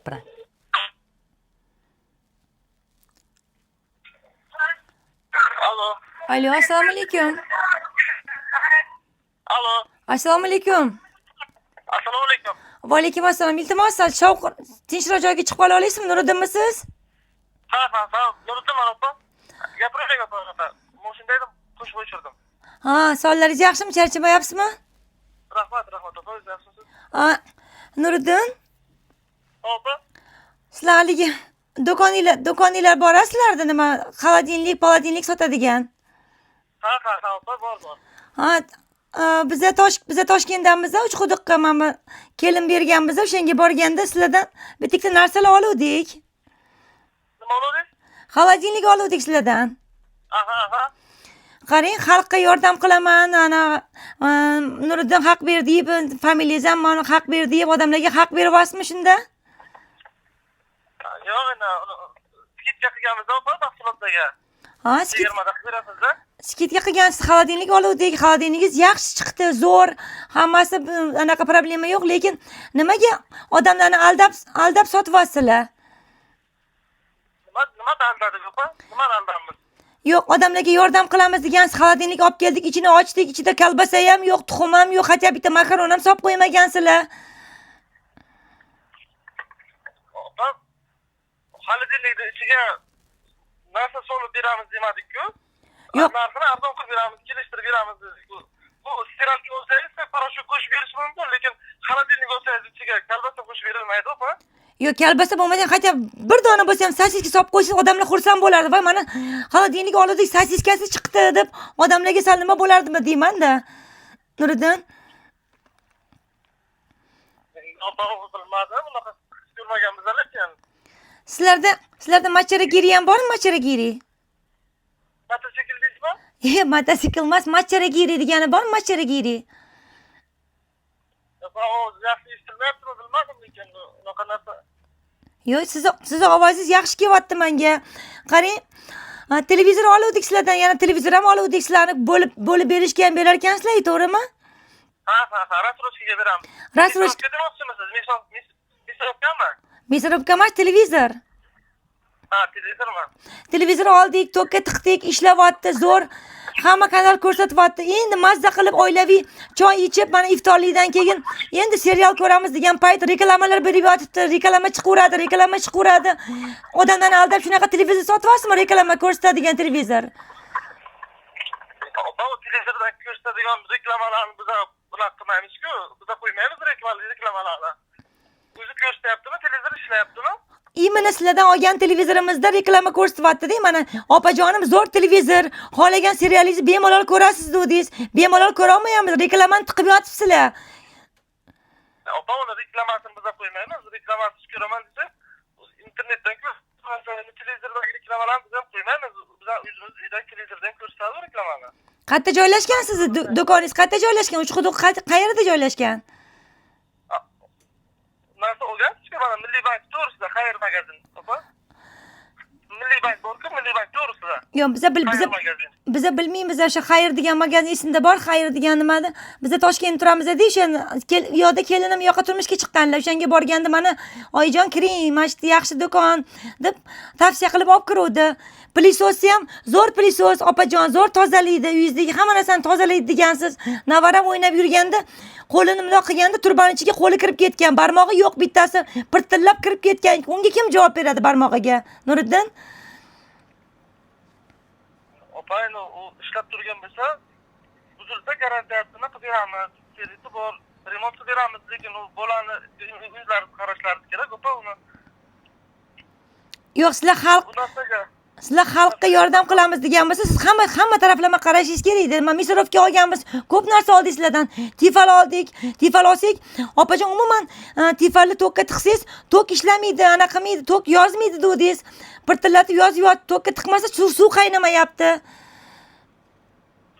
Bırak. Alo. Alo, assalomu alaykum. Alo. Assalomu alaykum. Assalomu alaykum. Va alaykum assalom. Iltimos, sal shovq tinchroq joyga chiqib qola olasizmi? Nuriddinmisiz? Ha. Nuriddin mana opa. Gapiravering opa. Mashinada edim, qo'shib o'chirdim. Ha, sonlaringiz yaxshimi? Charchamayapsizmi? Rahmat opa. O'zingiz yaxshimisiz? Ha, Nuriddin, Opa. sizlar haligi do'koninglar borasizlarda nima? Paladinlik sotadigan. Ha opa, bor. Ha, biza Toshkentdanmiz, Uchquduqqa mana kelin berganmiz, o'shanga borganda sizlardan bitta narsalar oluvdik. Nima oldik? Xolodilnik oluvdik sizlardan. Aha. Qarang, xalqqa yordam qilaman, ana Nuriddin haq berdi deb, familiyangiz ham mana haq berdi deb odamlarga haq beryapsizmi shunda? Yo'q, endi skidka qilganmiz opa, mahsulotlarga. Ha, 20 da qilib berasizda. skidka qilgansiz, xolodilnik oluvdik. Xolodilnigingiz yaxshi chiqdi, zo'r. Hammasi anaqa problema yo'q, lekin nimaga odamlarni aldab sotyapsizlar? Nima aldadik opa? Nima aldamiz? Yo'q, odamlarga yordam qilamiz degansiz, xolodilnik olib keldik, ichini ochdik, ichida kolbasa ham yo'q, tuxum ham yo'q, hatto bitta makaron ham solib qo'ymagansizlar. Opa, xolodilnikni ichiga narsa solib beramiz demadik-ku. Yo'q. Narxini arzon qilib beramiz, kelishtirib beramiz dedik-ku. Bu stiralka bo'lsangiz, parashut qo'shib berish mumkin, lekin xolodilnik bo'lsangiz ichiga kolbasa qo'shib berilmaydi opa. Yo'q, kolbasa bo'lmagan, hatto bir dona bo'lsa ham sosiska solib qo'ysangiz odamlar xursand bo'lardi. Va mana xolodilnik oldik, sosiskasi chiqdi deb odamlarga sal nima bo'lardimi deyman-da. Nuriddin, Opa, bilmadim, unaqa ko'rmaganmiz lekin. sizlarda machcharagiri ham bormi, machcharagiri? Mototsikl deysizmi? Mototsikl emas, machcharagiri degani bormi, machcharagiri? Opa, o yaxshi eshitilmayaptimi bilmadim lekin unaqa narsa. Yo'q, sizni ovozingiz yaxshi kelyapti menga. Qarang, televizor oluvdik sizlardan, yana televizor ham oluvdik, sizlarni bo'lib berishga ham berar ekansizlar, to'g'rimi? Ha, rasrochkaga beramiz. Rasrochka demoqchimisiz? Misorovkami? Misorovka emas, televizor. Ha, televizormi? Televizor oldik, tokka tiqdik, ishlayapti, zo'r. Hamma kanal ko'rsatyapti. Endi mazza qilib oilaviy choy ichib, mana iftorlikdan keyin endi serial ko'ramiz degan payt reklamalar berib yotibdi. Reklama chiqaveradi. Odamlarni aldab shunaqa televizor sotyapsizmi? Reklama ko'rsatadigan televizor. Opa, o televizordan ko'rsatadigan reklamalarni biz bunaqa qilmaymiz-ku. Biz qo'ymaymiz reklamalarni. O'zi ko'rsatyaptimi, televizor ishlayaptimi? Mana sizlardan olgan televizorimizda reklama ko'rsatyapti-da, mana opajonim zo'r televizor, xohlagan serialingizni bemalol ko'rasiz dedingiz. Bemalol ko'ra olmayapmiz, reklamani tiqib yotibsizlar. Opa, uni reklamasini biz qo'ymaymiz. Reklamasini ko'raman desa, internetdan ko'rsatilgan televizordagi reklamalarni biz ham qo'ymaymiz. Biz o'zimiz uyda televizordan ko'rsatamiz reklamani. Qayerda joylashgan sizni do'koningiz? Qayerda joylashgan? Uchquduq qayerda joylashgan? Narsa olgansizku, mana Milliy bank to'g'risida xayr magazin, opa. Milliy bank bor-ku, Milliy bank to'g'risida. Yo'q, biza bilmaymiz, o'sha xayr degan magazin esimda bor, xayr degan nimada. Biza Toshkentda turamiz-da, o'sha yo'da kelinim yoqqa turmushga chiqqanlar. O'shanga borganda mana oyijon kiring, mana shu yaxshi do'kon deb tavsiya qilib olib kiruvdi. Pilisosi ham zo'r pilisos, opajon, zo'r tozalaydi, uyingizdagi hamma narsani tozalaydi degansiz. Navaram o'ynab yurganda qo'lini mundoq qilganda turban ichiga qo'li kirib ketgan, barmog'i yo'q bittasi, pirtillab kirib ketgan. Unga kim javob beradi barmog'iga? Nuriddin? Opa, endi u ishlab turgan bo'lsa, buzilsa garantiyasini qilib beramiz. Krediti bor, remont qilib beramiz, lekin u bolani o'zlari qarashlari kerak, opa, uni. Yo'q, sizlar xalqqa yordam qilamiz degan bo'lsa, siz hamma taraflama qarashingiz kerak edi. Men Misorovka olganmiz, ko'p narsa oldik sizlardan. Tifal oldik. Tifal olsak, opajon, umuman tifalni tokka tiqsangiz, tok ishlamaydi, anaqa qilmaydi, tok yozmaydi dedingiz. Pirtillatib yozyapti, tokka tiqmasa suv qaynamayapti.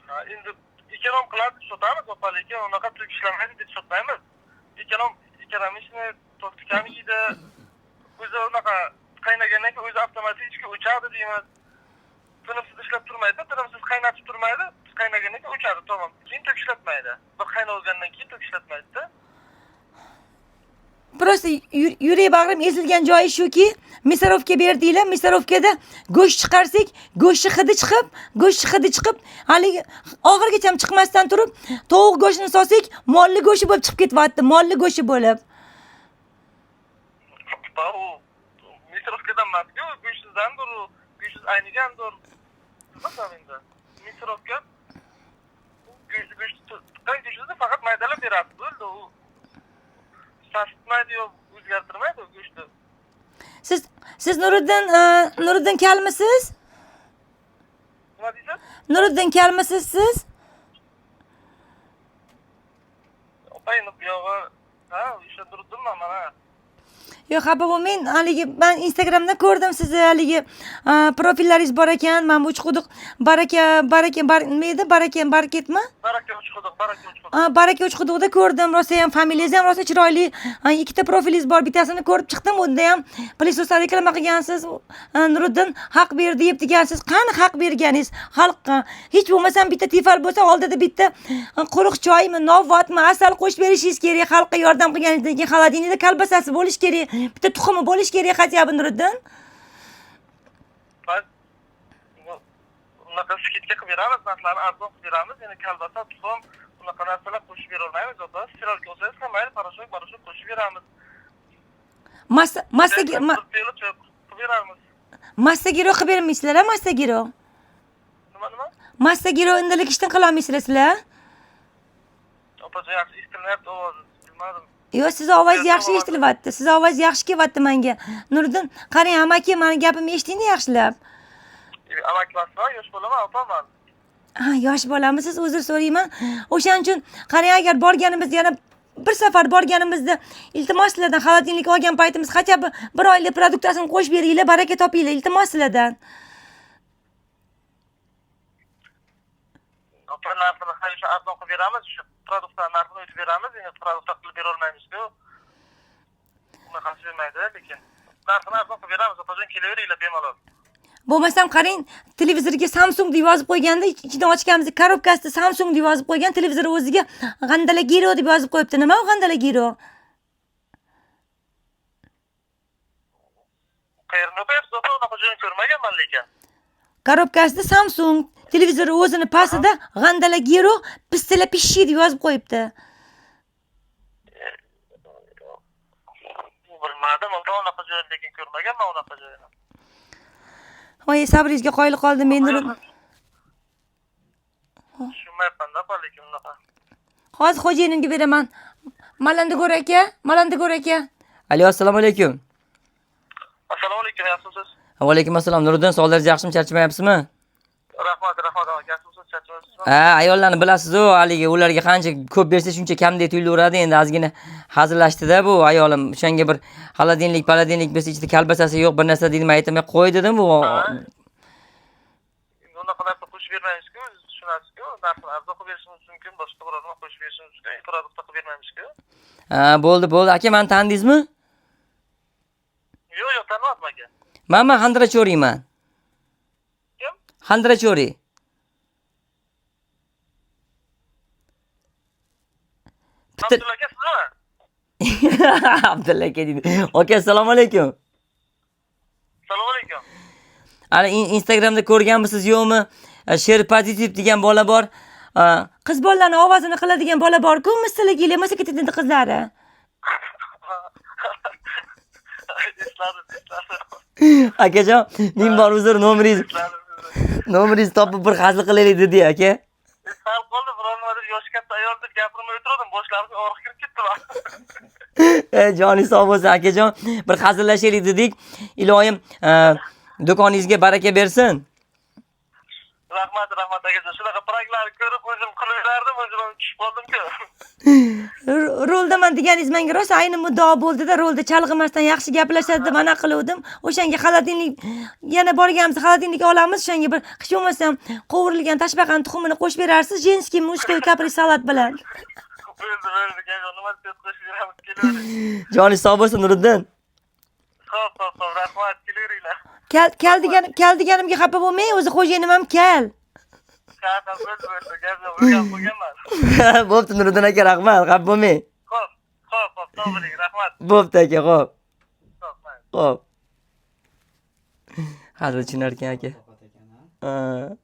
Ha, endi ekonom qiladi, sotamiz, opa, lekin unaqa tok ishlamaydi deb sotmaymiz. Ekonomishni tok tiqamaydi. O'zi unaqa qaynagandan keyin o'zi avtomatik ichga o'chadi deymiz. Tinimsiz ishlab turmaydi, tinimsiz qaynatib turmaydi, qaynagandan keyin o'chadi, tamom. Keyin tok ishlatmaydi. Bir qaynab olgandan keyin tok ishlatmaydi-da. просто yurak bag'rim ezilgan joyi shuki, misarovka berdinglar. Misarovkada go'sht chiqarsak, go'sht hidi chiqib, haligi oxirigacha chiqmasdan turib, tovuq go'shtini solsak, molli go'shti bo'lib chiqib ketyapti. Molli go'shti bo'lib. Bu Misarovkadan emasku, go'shtizdandir, go'shtiz aynigandir. Nima endi? Misarovka go'shtni faqat maydalab beradi. Bo'ldi u. Sasitmaydi yo o'zgartirmaydi go'shtni. Siz Nuriddin kalmisiz? Nima deysiz? Nuriddin kalmisiz siz? Opayni buyog'i, ha, o'sha Nuriddinman mana. Yo'q, xafa bo'lmang. Haligi men Instagramda ko'rdim sizni, haligi profillaringiz bor ekan. Men bu Uchquduq nima edi? Baraketmi? Baraka Uchquduq. Baraka Uchquduqda ko'rdim. Rosa ham familiyangiz ham rosa chiroyli. Ikkita profilingiz bor. Bittasini ko'rib chiqdim. Unda ham plisoslar reklama qilgansiz. Nuriddin haq berdi deb degansiz. Qani haq berganingiz xalqqa? Hech bo'lmasam bitta tifal bo'lsa, oldida bitta quruq choymi, novvotmi, asal qo'shib berishingiz kerak. Xalqqa yordam qilganingizdan keyin xolodilnikda kolbasasi bo'lish kerak. Bitta tuxumi bo'lish kerak, xatyabi Nuriddin. Unaqa skidga qilib beramiz, narxlarni arzon qilib beramiz. Ya'ni kolbasa, tuxum, unaqa narsalar qo'shib bera olmaymiz. Ota, siralka olsangiz ham mayli, poрошок qo'shib beramiz. Massagiro qilib bermaysizlar, massagiro. Nima? Massagiro indalik ishdan qila olmaysizlar sizlar? Opajon, yaxshi eshitilyapti ovozingiz, bilmadim. Yo'q, siz ovozingiz yaxshi eshitilyapti. Siz ovozingiz yaxshi kelyapti menga. Nuriddin, qarang, amaki, meni gapimni eshitingni yaxshilab. Amaki emasman, yosh bolaman, opaman. Ha, yosh bolamisiz? Uzr so'rayman. O'shaning uchun qarang, agar borganimizda yana bir safar borganimizda iltimos sizlardan xolodilnik olgan paytimiz hatto bir oylik produktasini qo'shib beringlar, baraka topinglar, iltimos sizlardan. Narxini halisha arzon qilib beramiz, shu produktlar narxini o'tib beramiz, endi produktlar qilib bera olmaymiz-ku. Unaqa bermaydi, lekin narxini arzon qilib beramiz, opajon, kelaveringlar bemalol. Bo'lmasam qarang, televizorga Samsung deb yozib qo'yganda, ichidan ochganimizda korobkasida Samsung deb yozib qo'ygan, televizor o'ziga G'andalagiro deb yozib qo'yibdi. Nima u G'andalagiro? Qayerni o'qiyapsiz? Unaqa joyni ko'rmaganman lekin. Korobkasida Samsung, televizor o'zini pastida G'andalagiro pistila pishi deb yozib qo'yibdi. Bilmadim, unaqa joyni lekin ko'rmaganman unaqa joyni. Voy, sabringizga qoyil qoldim men. Tushunmayapman-da, lekin unaqa. Hozir xo'jayinimga beraman. Malandagor aka. Alo, assalomu alaykum. Assalomu alaykum, yaxshimisiz? Va alaykum assalom. Nuriddin, sog'lig'ingiz yaxshimi, charchamayapsizmi? Rahmat, yaxshimisiz, charchamayapsizmi? Ha, ayollarni bilasiz-ku, haligi ularga qancha ko'p bersa shuncha kamdek tuyulaveradi. Endi ozgina hazillashdida bu ayolim. O'shanga bir xolodilnik bersa ichida kolbasasi yo'q, bir narsa dedim, aytmay qo'y dedim bu. Unaqa narsa qo'shib bermaymiz-ku, tushunasiz-ku. Narxini arzon qilib berishimiz mumkin, boshqa birovga qo'shib berishimiz mumkin, produktni qilib bermaymiz-ku. Ha, bo'ldi. Aka, meni tanidingizmi? Yo'q, tanimayapman aka. Men Xandrachoriman. Kim? Xandrachori. Abdulla aka sizmi? Abdulla aka dedi. Aka, assalomu alaykum. Assalomu alaykum. Ana Instagramda ko'rganmisiz yo'qmi? Sher pozitiv degan bola bor. Qiz bolalarning ovozini qiladigan bola bor-ku, mislagilar, masakatida qizlari. Akajon, men bor uzr nomeringizni topib bir hazil qilaylik dedi aka. Sal qoldi, birovlar yosh katta ayol deb gapirmay o'tirdim, boshlarimga og'riq kirib ketdi. Joningiz sog' bo'lsin akajon. Bir hazillashaylik dedik. Iloyim do'koningizga baraka bersin. Rahmat akajon. Shunaqa praglarni ko'rib o'zim kulaylardim, o'zim tushib qoldim-ku. Roldaman deganingiz menga rosa ayni muddao bo'ldi-da, rolda chalg'imasdan yaxshi gaplashadi deb ana qiluvdim. O'shanga xolodilnik yana borganimizda xolodilnik olamiz, o'shanga bir qish bo'lmasam qovurilgan tashbaqani tuxumini qo'shib berarsiz, jenskiy mushkoy kapri salat bilan. Bo'ldi, nima deb qo'shib beramiz, kelavering. Joningiz sog' bo'lsin Nuriddin. Xo'p, rahmat, kelaveringlar. Kal deganimga xafa bo'lmang, o'zi xo'jayinim ham kal. Bo'ldi, gap qo'yganman. Bo'pti Nuriddin aka, rahmat, xafa bo'lmang. Xo'p, sog' bo'ling, rahmat. Bo'pti aka, xo'p. Xo'p, mayli. Xo'p. Hazil tushunar ekan aka. Ha.